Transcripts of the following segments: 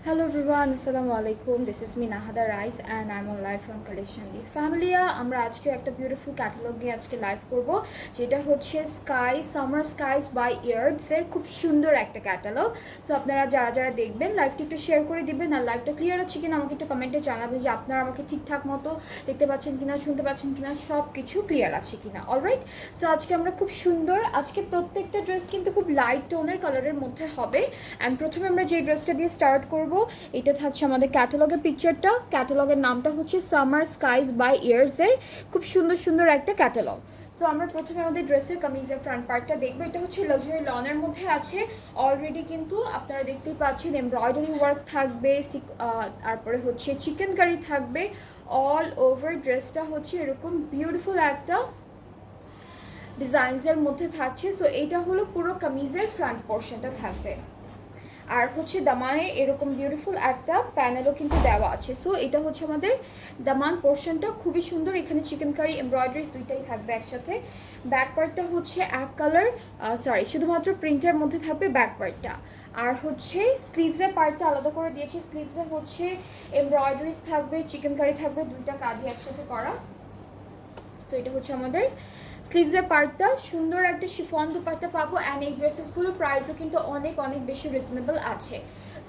Hello everyone, Assalamu alaikum. This is me Nahada Rice and I'm on live from Collection Lee. Familia, আমরা আজকে একটা beautiful catalogue নিয়ে আজকে live করব, যেটা হচ্ছে sky summer skies by yards এর খুব সুন্দর একটা ক্যাটালগ। সো আপনারা যারা যারা দেখবেন লাইভটি একটু শেয়ার করে দিবেন, আর লাইভটা ক্লিয়ার আছে কিনা আমাকে একটু কমেন্টে জানাবেন যে আপনারা আমাকে ঠিকঠাক মতো দেখতে পাচ্ছেন কিনা, শুনতে পাচ্ছেন কিনা, সব কিছু ক্লিয়ার আছে কিনা। অলরাইট, সো আজকে আমরা খুব সুন্দর, আজকে প্রত্যেকটা ড্রেস কিন্তু খুব লাইট টোনের কালারের মধ্যে হবে। অ্যান্ড প্রথমে আমরা যে ড্রেসটা দিয়ে স্টার্ট করব, এটা থাকছে আমাদের ক্যাটালগের পিকচারটা। ক্যাটালগের নামটা হচ্ছে সামার স্কাইস বাই ইয়ার্সের খুব সুন্দর সুন্দর একটা ক্যাটালগ। সো আমরা প্রথমে আমাদের ড্রেসের কামিজের ফ্রন্ট পার্টটা দেখবো। এটা হচ্ছে লাক্সারি লনের মধ্যে আছে অলরেডি, কিন্তু আপনারা দেখতেই পাচ্ছেন এমব্রয়ডারি ওয়ার্ক থাকবে, তারপরে হচ্ছে চিকেন কারি থাকবে। অল ওভার ড্রেসটা হচ্ছে এরকম বিউটিফুল একটা ডিজাইনসের মধ্যে থাকছে। সো এইটা হলো পুরো কামিজের ফ্রন্ট পোর্শনটা থাকবে, আর হচ্ছে দামানে এরকম বিউটিফুল একটা প্যানেলও কিন্তু দেওয়া আছে। সো এটা হচ্ছে আমাদের দামান পোর্শনটা, খুবই সুন্দর। এখানে চিকেন কারি এমব্রয়ডারিজ দুইটাই থাকবে একসাথে। ব্যাক পার্টটা হচ্ছে এক কালার, শুধুমাত্র প্রিন্টের মধ্যে থাকবে ব্যাক পার্টটা। আর হচ্ছে স্লিভসের পার্টটা আলাদা করে দিয়েছে। স্লিভসে হচ্ছে এমব্রয়ডারিজ থাকবে, চিকেন কারি থাকবে, দুইটা কাজই একসাথে করা। সো এটা হচ্ছে আমাদের স্লিভসের পার্টটা। সুন্দর একটা শিফন দুপাট্টা পাবো। অ্যান্ড এই ড্রেসেসগুলোর প্রাইসও কিন্তু অনেক অনেক বেশি রিজনেবল আছে।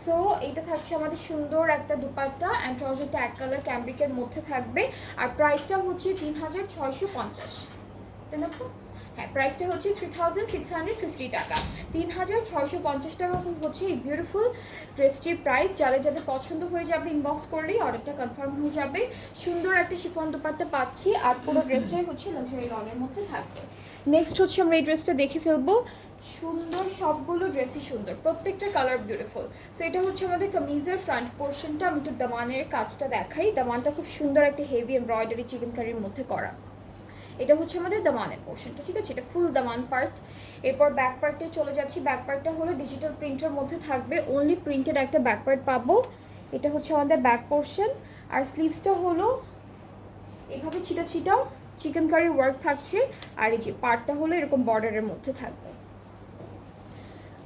সো এটা থাকছে আমাদের সুন্দর একটা দুপাট্টা, অ্যান্ড ট্রাউজারটা এক কালার ক্যামব্রিকের মধ্যে থাকবে। আর প্রাইসটা হচ্ছে 3650, তাই না? হ্যাঁ, প্রাইসটা হচ্ছে 3650 টাকা। 3650 টাকা হচ্ছে এই বিউটিফুল ড্রেসটির প্রাইস। যাদের যাদের পছন্দ হয়ে যাবে ইনবক্স করলেই অর্ডারটা কনফার্ম হয়ে যাবে। সুন্দর একটা শিফন দুপাট্টা পাচ্ছি, আর পুরো ড্রেসটাই হচ্ছে লাক্সারি লনের মধ্যে থাকবে। নেক্সট হচ্ছে আমরা এই ড্রেসটা দেখে ফেলবো। সুন্দর, সবগুলো ড্রেসই সুন্দর, প্রত্যেকটা কালার বিউটিফুল। সো এটা হচ্ছে আমাদের কামিজের ফ্রন্ট পোর্শনটা। আমি একটু দামানের কাজটা দেখাই। দামানটা খুব সুন্দর একটা হেভি এমব্রয়ডারি চিকেন কারির মধ্যে করা। এটা হচ্ছে আমাদের দামানের পোর্শনটা, ঠিক আছে? এটা ফুল দামান পার্ট। এরপর ব্যাক পার্টে চলে যাচ্ছি। ব্যাক পার্টটা হলো ডিজিটাল প্রিন্টের মধ্যে থাকবে, অনলি প্রিন্টেড একটা ব্যাক পার্ট পাবো। এটা হচ্ছে আমাদের ব্যাক পোর্শন। আর স্লিভসটা হলো এভাবে ছিটা ছিটাও চিকেন কারি ওয়ার্ক থাকছে। আর এই যে পার্টটা হলো এরকম বর্ডারের মধ্যে থাকবে।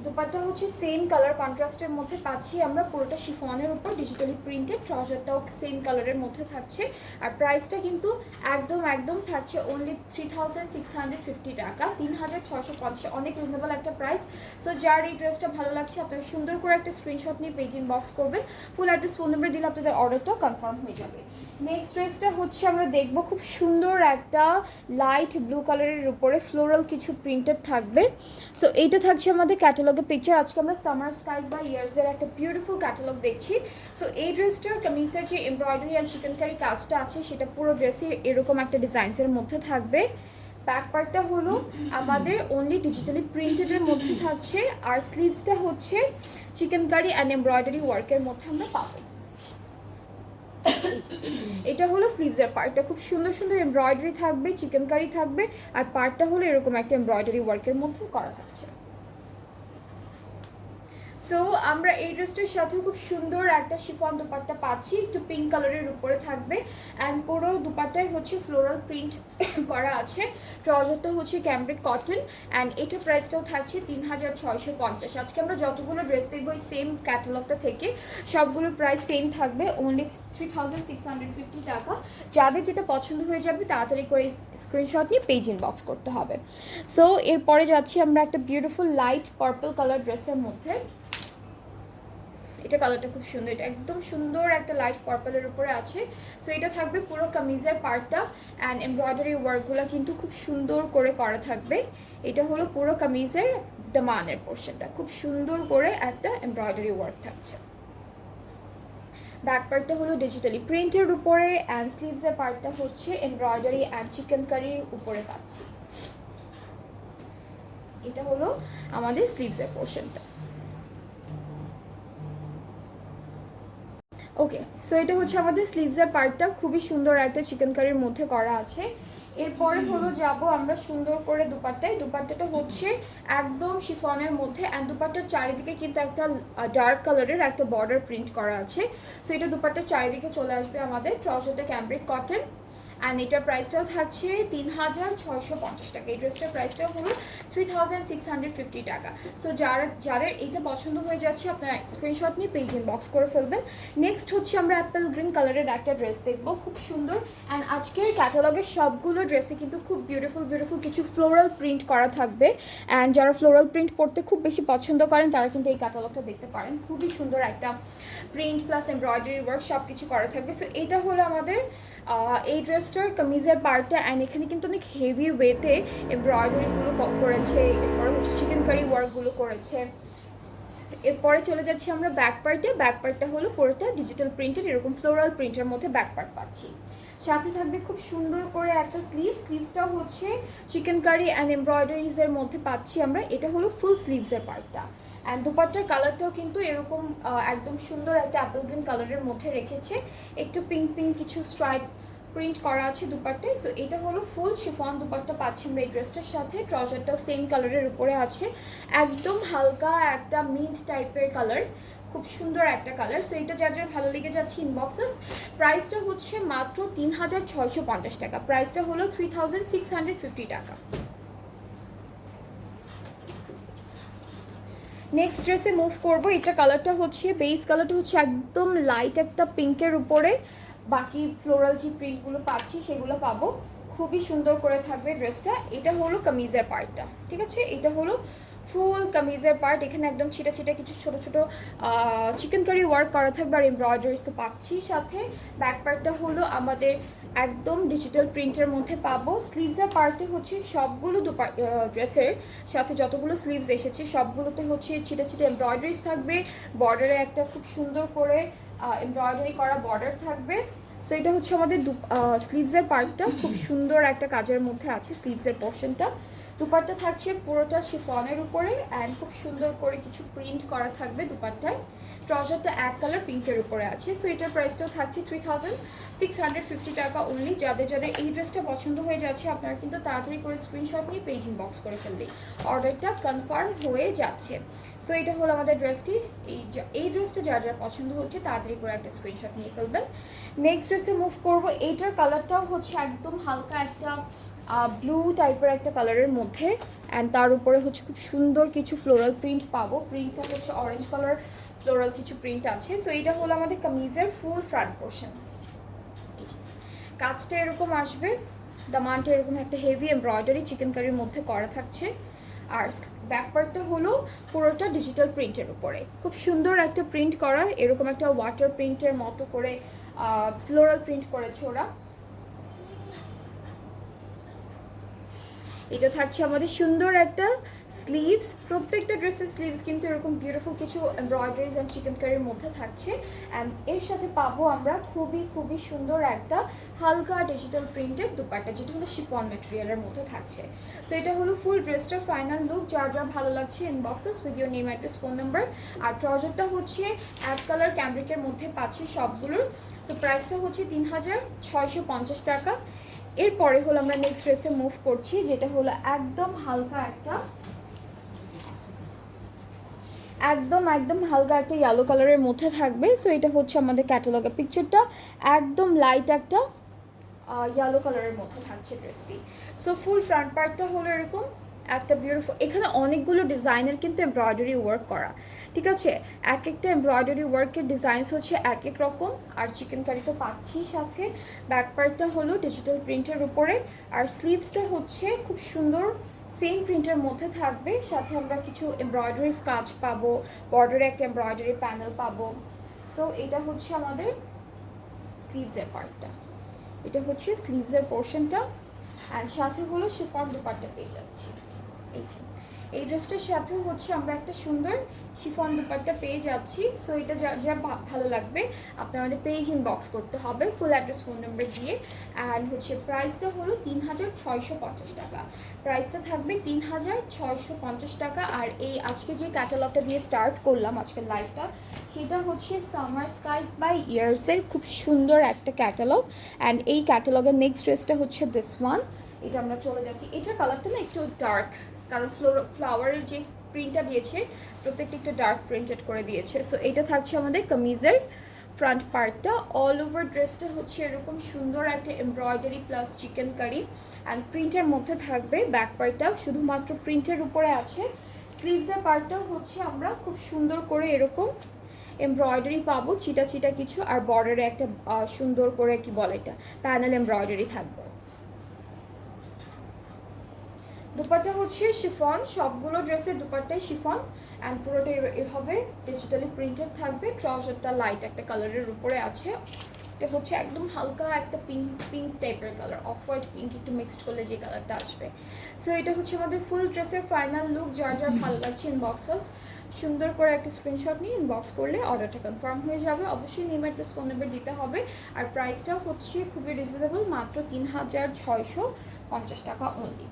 দুপাট্টা হচ্ছে সেম কালার কন্ট্রাস্টের মধ্যে পাচ্ছি আমরা, পুরোটা শিফনের উপর ডিজিটালি প্রিন্টেড। ট্রাউজারটাও সেম কালারের মধ্যে থাকছে। আর প্রাইসটা কিন্তু একদম একদম থাকছে অনলি 3650 টাকা, 3650, অনেক রিজনেবল একটা প্রাইস। সো যার এই ড্রেসটা ভালো লাগছে আপনারা সুন্দর করে একটা স্ক্রিনশট নিয়ে পেজ ইনবক্স করবেন। ফুল অ্যাড্রেস, ফোন নাম্বার দিলে আপনাদের অর্ডারটা কনফার্ম হয়ে যাবে। নেক্সট ড্রেসটা হচ্ছে আমরা দেখবো খুব সুন্দর একটা লাইট ব্লু কালারের উপরে ফ্লোরাল কিছু প্রিন্টেড থাকবে। সো এইটা থাকছে আমাদের ক্যাটালগের পিকচার। আজকে আমরা সামার স্কাইস বাই ইয়ার্সের একটা বিউটিফুল ক্যাটালগ দেখছি। সো এই ড্রেসটার কামিজের যে এমব্রয়ডারি আর চিকেন কারি কাজটা আছে সেটা পুরো ড্রেসে এরকম একটা ডিজাইনসের মধ্যে থাকবে। ব্যাক পার্টটা হলো আমাদের অনলি ডিজিটালি প্রিন্টেডের মধ্যে থাকছে। আর স্লিভসটা হচ্ছে চিকেন কারি অ্যান্ড এমব্রয়ডারি ওয়ার্কের মধ্যে আমরা পাবো। এটা হলো স্লিভসের পার্টটা, খুব সুন্দর সুন্দর এমব্রয়ডারি থাকবে, চিকেন কারি থাকবে। আর পার্টটা হলো এরকম একটা এমব্রয়ডারি ওয়ার্কের মধ্যে করা থাকছে। সো আমরা এই ড্রেসটার সাথে খুব সুন্দর একটা শিফন দুপাট্টা পাচ্ছি, একটু পিঙ্ক কালারের উপরে থাকবে। অ্যান্ড পুরো দুপাট্টায় হচ্ছে ফ্লোরাল প্রিন্ট করা আছে। ট্রাউজারটা হচ্ছে ক্যামব্রিক কটন। অ্যান্ড এটার প্রাইসটাও থাকছে 3650। আজকে আমরা যতগুলো ড্রেস দেখবো এই সেম ক্যাটালগটা থেকে, সবগুলোর প্রাইস সেম থাকবে, অনলি 3650 টাকা। যাদের যেটা পছন্দ হয়ে যাবে তাড়াতাড়ি করে স্ক্রিনশট নিয়ে পেজ ইনবক্স করতে হবে। সো এরপরে যাচ্ছি আমরা একটা বিউটিফুল লাইট পার্পল কালার ড্রেসের মধ্যে। এটা কালারটা খুব সুন্দর, এটা একদম সুন্দর একটা লাইট পার্পলের উপরে আছে। সো এটা থাকবে পুরো কামিজের পার্টটা। অ্যান্ড এমব্রয়ডারি ওয়ার্কগুলো কিন্তু খুব সুন্দর করে করা থাকবে। এটা হলো পুরো কামিজের দামানের পোর্শনটা, খুব সুন্দর করে একটা এমব্রয়ডারি ওয়ার্ক থাকছে। ব্যাক পার্টটা হলো ডিজিটালি প্রিন্টের উপরে। অ্যান্ড স্লিভসের পার্টটা হচ্ছে এমব্রয়ডারি অ্যান্ড চিকেন কারির উপরে পাচ্ছি। এটা হলো আমাদের স্লিভসের পোর্শনটা। ওকে, সো এটা হচ্ছে আমাদের স্লিভসের পার্টটা, খুবই সুন্দর একটা চিকেন কারির মধ্যে করা আছে। এরপরে হলো যাব আমরা সুন্দর করে দুপাট্টায়। দুপাট্টাটা হচ্ছে একদম শিফনের মধ্যে। অ্যান্ড দুপাট্টার চারিদিকে কিন্তু একটা ডার্ক কালারের একটা বর্ডার প্রিন্ট করা আছে। সো এটা দুপাট্টার চারিদিকে চলে আসবে আমাদের। ট্রাউজারটা ক্যামব্রিক কটন। অ্যান্ড এটার প্রাইসটাও থাকছে 3650 টাকা। এই ড্রেসটার প্রাইসটাও হলো 3650 টাকা। সো যাদের এইটা পছন্দ হয়ে যাচ্ছে আপনারা স্ক্রিনশট নিয়ে পেজ ইনবক্স করে ফেলবেন। নেক্সট হচ্ছে আমরা অ্যাপেল গ্রিন কালারের একটা ড্রেস দেখবো, খুব সুন্দর। অ্যান্ড আজকের ক্যাটালগের সবগুলো ড্রেসে কিন্তু খুব বিউটিফুল কিছু ফ্লোরাল প্রিন্ট করা থাকবে। অ্যান্ড যারা ফ্লোরাল প্রিন্ট পরতে খুব বেশি পছন্দ করেন তারা কিন্তু এই ক্যাটালগটা দেখতে পারেন। খুবই সুন্দর একটা প্রিন্ট প্লাস এমব্রয়ডারি ওয়ার্ক সব কিছু করা থাকবে। সো এটা হলো আমাদের এই ড্রেসটার কামিজের পার্টটা। অ্যান্ড এখানে কিন্তু অনেক হেভি ওয়েতে এমব্রয়ডারিগুলো করেছে, এরপরে হচ্ছে চিকেন কারি ওয়ার্কগুলো করেছে। এরপরে চলে যাচ্ছি আমরা ব্যাক পার্টে। ব্যাক পার্টটা হলো পুরোটা ডিজিটাল প্রিন্টেড, এরকম ফ্লোরাল প্রিন্টের মধ্যে ব্যাক পার্ট পাচ্ছি। সাথে থাকবে খুব সুন্দর করে একটা স্লিভসটাও হচ্ছে চিকেন কারি অ্যান্ড এমব্রয়ডারিজের মধ্যে পাচ্ছি আমরা। এটা হলো ফুল স্লিভসের পার্টটা। অ্যান্ড দুপাট্টার কালারটাও কিন্তু এরকম একদম সুন্দর একটা অ্যাপেল গ্রিন কালারের মধ্যে রেখেছে, একটু পিঙ্ক কিছু স্ট্রাইপ প্রিন্ট করা আছে দুপাট্টায়। সো এটা হলো ফুল শিফন দুপাট্টা পাচ্ছি আমরা এই ড্রেসটার সাথে। ট্রাউজারটাও সেম কালারের উপরে আছে, একদম হালকা একটা মিন্ট টাইপের কালার, খুব সুন্দর একটা কালার। সো এটা যার যার ভালো লেগে যাচ্ছে ইনবক্সেস। প্রাইসটা হচ্ছে মাত্র 3650 টাকা, প্রাইসটা হলো 3650 টাকা। নেক্সট ড্রেসে মুভ করবো। এটা কালারটা হচ্ছে বেস কালারটা হচ্ছে একদম লাইট একটা পিঙ্কের উপরে বাকি ফ্লোরাল যে প্রিন্টগুলো পাচ্ছি সেগুলো পাবো। খুবই সুন্দর করে থাকবে ড্রেসটা। এটা হলো কামিজের পার্টটা, ঠিক আছে? এটা হলো ফুল কামিজের পার্ট। এখানে একদম ছিটা কিছু ছোট চিকেন কারি ওয়ার্ক করা থাকবে আর এমব্রয়ডারিজ তো পাচ্ছি সাথে। ব্যাক পার্টটা হলো আমাদের একদম ডিজিটাল প্রিন্টের মধ্যে পাবো। স্লিভসের পার্টে হচ্ছে সবগুলো ড্রেসের সাথে যতগুলো স্লিভস এসেছে সবগুলোতে হচ্ছে ছিটা এমব্রয়ডারিজ থাকবে। বর্ডারে একটা খুব সুন্দর করে এমব্রয়ডারি করা বর্ডার থাকবে। সো এটা হচ্ছে আমাদের স্লিভসের পার্টটা, খুব সুন্দর একটা কাজের মধ্যে আছে স্লিভসের পোর্শনটা। দুপাট্টা থাকছে পুরোটা শিফনের উপরে অ্যান্ড খুব সুন্দর করে কিছু প্রিন্ট করা থাকবে দুপাট্টায়। ট্রাউজারটা এক কালার পিঙ্কের উপরে আছে। সো এটার প্রাইসটাও থাকছে 3650 টাকা অনলি। যাদের এই ড্রেসটা পছন্দ হয়ে যাচ্ছে আপনারা কিন্তু তাড়াতাড়ি করে স্ক্রিনশট নিয়ে পেজ ইনবক্স করে ফেললেই অর্ডারটা কনফার্ম হয়ে যাচ্ছে। সো এটা হলো আমাদের ড্রেসটি। এই ড্রেসটা যার পছন্দ হচ্ছে তাড়াতাড়ি করে একটা স্ক্রিনশট নিয়ে ফেলবেন। নেক্সট ড্রেসে মুভ করবো। এইটার কালারটাও হচ্ছে একদম হালকা একটা ব্লু টাইপের একটা কালারের মধ্যে অ্যান্ড তার উপরে হচ্ছে খুব সুন্দর কিছু ফ্লোরাল প্রিন্ট পাবো। প্রিন্টটা হচ্ছে অরেঞ্জ কালার ফ্লোরাল কিছু প্রিন্ট আছে। সো এটা হলো আমাদের কামিজের ফুল ফ্রন্ট পোর্শন। কাজটা এরকম আসবে, দামানটা এরকম একটা হেভি এমব্রয়ডারি চিকেন কারির মধ্যে করা থাকছে। আর ব্যাক পার্টটা হলো পুরোটা ডিজিটাল প্রিন্টের উপরে, খুব সুন্দর একটা প্রিন্ট করা, এরকম একটা ওয়াটার প্রিন্টের মতো করে ফ্লোরাল প্রিন্ট করেছে ওরা। এটা থাকছে আমাদের সুন্দর একটা স্লিভস। প্রত্যেকটা ড্রেসের স্লিভস কিন্তু এরকম বিউটিফুল কিছু এমব্রয়ডারিজ অ্যান্ড চিকেন কারির মধ্যে থাকছে। অ্যান্ড এর সাথে পাবো আমরা খুবই সুন্দর একটা হালকা ডিজিটাল প্রিন্টেড দুপাট্টা, যেটা হলো শিফন ম্যাটেরিয়ালের মধ্যে থাকছে। সো এটা হলো ফুল ড্রেসটার ফাইনাল লুক। যার ভালো লাগছে inboxes with your name, address, phone number. আর ট্রাউজারটা হচ্ছে এক কালার ক্যামব্রিকের মধ্যে পাচ্ছি সবগুলোর। সো প্রাইসটা হচ্ছে 3650 টাকা। এরপরে হলো আমরা নেক্সট ড্রেসে মুভ করছি, যেটা হলো একদম হালকা একটা ইয়েলো কালারের মধ্যে থাকবে। সো এটা হচ্ছে আমাদের ক্যাটালগের পিকচারটা, একদম লাইট একটা ইয়েলো কালারের মধ্যে থাকছে ড্রেসটি। সো ফুল ফ্রন্ট পার্টটা হলো এরকম একটা বিউটিফুল, এখানে অনেকগুলো ডিজাইনের কিন্তু এমব্রয়ডারি ওয়ার্ক করা, ঠিক আছে? এক একটা এমব্রয়ডারি ওয়ার্কের ডিজাইনস হচ্ছে এক এক রকম। আর চিকেন কারি তো পাচ্ছি সাথে। ব্যাক পার্টটা হলো ডিজিটাল প্রিন্টের উপরে আর স্লিভসটা হচ্ছে খুব সুন্দর সেম প্রিন্টের মধ্যে থাকবে। সাথে আমরা কিছু এমব্রয়ডারিজ কাজ পাবো, বর্ডারে একটা এমব্রয়ডারি প্যানেল পাবো। সো এটা হচ্ছে আমাদের স্লিভসের পার্টটা, এটা হচ্ছে স্লিভসের পোর্শনটা। অ্যান্ড সাথে হলো শিফন দুপাট্টা পেয়ে যাচ্ছি। এই ড্রেসটার সাথে হচ্ছে আমরা একটা সুন্দর শিফন দুপাট্টা পেয়ে যাচ্ছি। সো এটা যা ভালো লাগবে আপনার আমাদের পেজ ইনবক্স করতে হবে ফুল অ্যাড্রেস, ফোন নাম্বার দিয়ে। অ্যান্ড হচ্ছে প্রাইসটা হলো 3650 টাকা, প্রাইসটা থাকবে 3650 টাকা। আর এই আজকে যে ক্যাটালগটা দিয়ে স্টার্ট করলাম আজকের লাইভটা, সেটা হচ্ছে সামার স্কাইস বাই ইয়ার্সের খুব সুন্দর একটা ক্যাটালগ। অ্যান্ড এই ক্যাটালগের নেক্সট ড্রেসটা হচ্ছে দিস ওয়ান। এটা আমরা চলে যাচ্ছি, এটার কালারটা না একটু ডার্ক, কারণ ফ্লাওয়ারের যে প্রিন্টটা দিয়েছে প্রত্যেকটা একটু ডার্ক প্রিন্টেড করে দিয়েছে। সো এটা থাকছে আমাদের কামিজের ফ্রন্ট পার্টটা। অল ওভার ড্রেসটা হচ্ছে এরকম সুন্দর একটা embroidery plus chikankari and প্রিন্টের মধ্যে থাকবে। ব্যাক পার্টটা শুধুমাত্র প্রিন্টের উপরে আছে। স্লিভসের পার্টটাও হচ্ছে আমরা খুব সুন্দর করে এরকম এমব্রয়ডারি পাবো, চিটা চিটা কিছু, আর বর্ডারে একটা সুন্দর করে কি বলে এটা প্যানেল এমব্রয়ডারি থাকবে। দুপাট্টা হচ্ছে শিফন, সবগুলো ড্রেসের দুপাট্টাই শিফন অ্যান্ড পুরোটা এভাবে ডিজিটালি প্রিন্টেড থাকবে। ট্রাউজারটা লাইট একটা কালারের উপরে আছে, এটা হচ্ছে একদম হালকা একটা পিঙ্ক পিঙ্ক টাইপের কালার, অফ হোয়াইট পিঙ্ক একটু মিক্সড করলে যে কালারটা আসবে। সো এটা হচ্ছে আমাদের ফুল ড্রেসের ফাইনাল লুক। যার যার ভালো লাগছে ইনবক্স সুন্দর করে একটা স্ক্রিনশট নিয়ে ইনবক্স করলে অর্ডারটা কনফার্ম হয়ে যাবে। অবশ্যই নেম অ্যাড্রেস ফোন নাম্বার দিতে হবে। আর প্রাইসটা হচ্ছে খুবই রিজনেবল, মাত্র 3650 টাকা অনলি।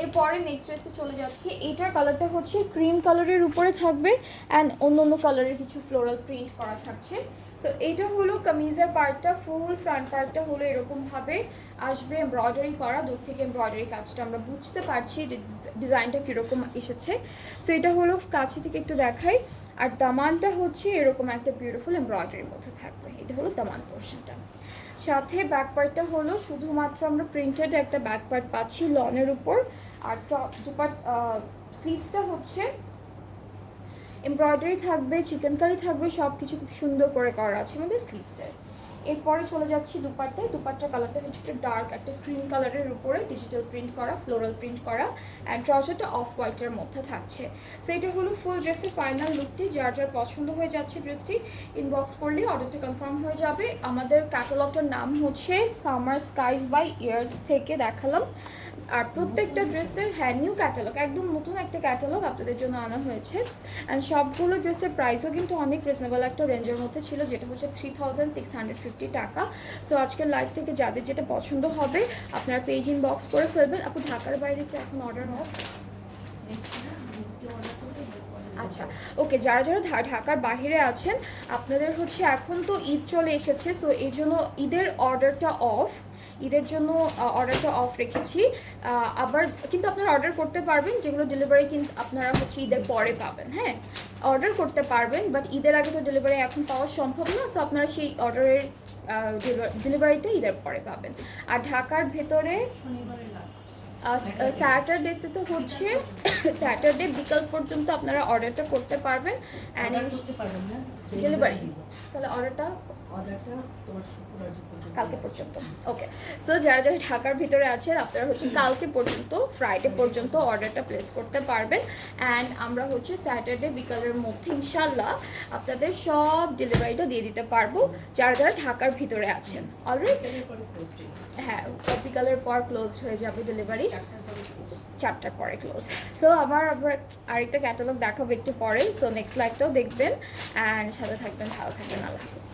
এরপরে নেক্সট ড্রেসে চলে যাচ্ছি। এইটার কালারটা হচ্ছে ক্রিম কালারের উপরে থাকবে অ্যান্ড অন্য অন্য কালারের কিছু ফ্লোরাল প্রিন্ট করা থাকছে। সো এইটা হলো কামিজের পার্টটা, ফুল ফ্রন্ট পার্টটা হলো এরকমভাবে আসবে এমব্রয়ডারি করা। দূর থেকে এমব্রয়ডারি কাজটা আমরা বুঝতে পারছি ডিজাইনটা কীরকম এসেছে। সো এটা হলো কাছে থেকে একটু দেখাই। আর দামানটা হচ্ছে এরকম একটা বিউটিফুল এমব্রয়ডারির মধ্যে থাকবে। এটা হলো দামান পোর্শনটা। সাথে ব্যাক পার্টটা হলো শুধুমাত্র আমরা প্রিন্টেড একটা ব্যাক পার্ট পাচ্ছি লনের উপর। আর স্লিভসটা হচ্ছে এমব্রয়ডারি থাকবে, চিকেন কারি থাকবে, সব কিছু খুব সুন্দর করে করা আছে আমাদের স্লিভসের। এরপরে চলে যাচ্ছি দুপাট্টায়। দুপাট্টার কালারটা হচ্ছে একটা ডার্ক একটা ক্রিম কালারের উপরে ডিজিটাল প্রিন্ট করা, ফ্লোরাল প্রিন্ট করা অ্যান্ড ট্রাউজারটা অফ হোয়াইটের মধ্যে থাকছে। সো এটা হলো ফুল ড্রেসের ফাইনাল লুকটি। যার যার পছন্দ হয়ে যাচ্ছে ড্রেসটি ইনবক্স করলে অর্ডারটা কনফার্ম হয়ে যাবে। আমাদের ক্যাটালগটার নাম হচ্ছে সামার স্কাইজ বাই ইয়ার্স থেকে দেখালাম। আর প্রত্যেকটা ড্রেসের নিউ ক্যাটালগ, একদম নতুন একটা ক্যাটালগ আপনাদের জন্য আনা হয়েছে। অ্যান্ড সবগুলো ড্রেসের প্রাইসও কিন্তু অনেক রিজনেবল একটা রেঞ্জের মধ্যে ছিল, যেটা হচ্ছে 3650 টাকা। সো আজকের লাইভ থেকে যাদের যেটা পছন্দ হবে আপনারা পেজ ইনবক্স করে ফেলবেন। আপু ঢাকার বাইরে কি এখন অর্ডার হয়? আচ্ছা, ওকে। যারা যারা ঢাকার বাইরে আছেন আপনাদের হচ্ছে এখন তো ঈদ চলে এসেছে, সো এই জন্য ঈদের অর্ডারটা অফ, ঈদের জন্য অর্ডারটা অফ রেখেছি। আবার কিন্তু আপনারা অর্ডার করতে পারবেন, যেগুলো ডেলিভারি কিন্তু আপনারা হচ্ছে ঈদের পরে পাবেন। হ্যাঁ, অর্ডার করতে পারবেন, বাট ঈদের আগে তো ডেলিভারি এখন পাওয়া সম্ভব না। সো আপনারা সেই অর্ডারের ডেলিভারিটা ঈদের পরে পাবেন। আর ঢাকার ভেতরে স্যাটারডেতে তো হচ্ছে স্যাটারডে বিকাল পর্যন্ত আপনারা অর্ডারটা করতে পারবেন অ্যান্ড ডেলিভারি, তাহলে অর্ডারটা কালকে পর্যন্ত। ওকে, সো যারা যারা ঢাকার ভিতরে আছেন আপনারা হচ্ছে কালকে পর্যন্ত, ফ্রাইডে পর্যন্ত অর্ডারটা প্লেস করতে পারবেন অ্যান্ড আমরা হচ্ছে স্যাটারডে বিকালের মধ্যে ইনশাল্লাহ আপনাদের সব ডেলিভারিটা দিয়ে দিতে পারবো যারা যারা ঢাকার ভিতরে আছেন। অলরেডি হ্যাঁ, বিকালের পর ক্লোজ হয়ে যাবে ডেলিভারি, 4টার পরে ক্লোজ। সো আবার আরেকটা ক্যাটালগ দেখাবো একটু পরে। সো নেক্সট লাইভটাও দেখবেন অ্যান্ড সাথে থাকবেন, ভালো থাকবেন, আল্লাহ হাফিজ।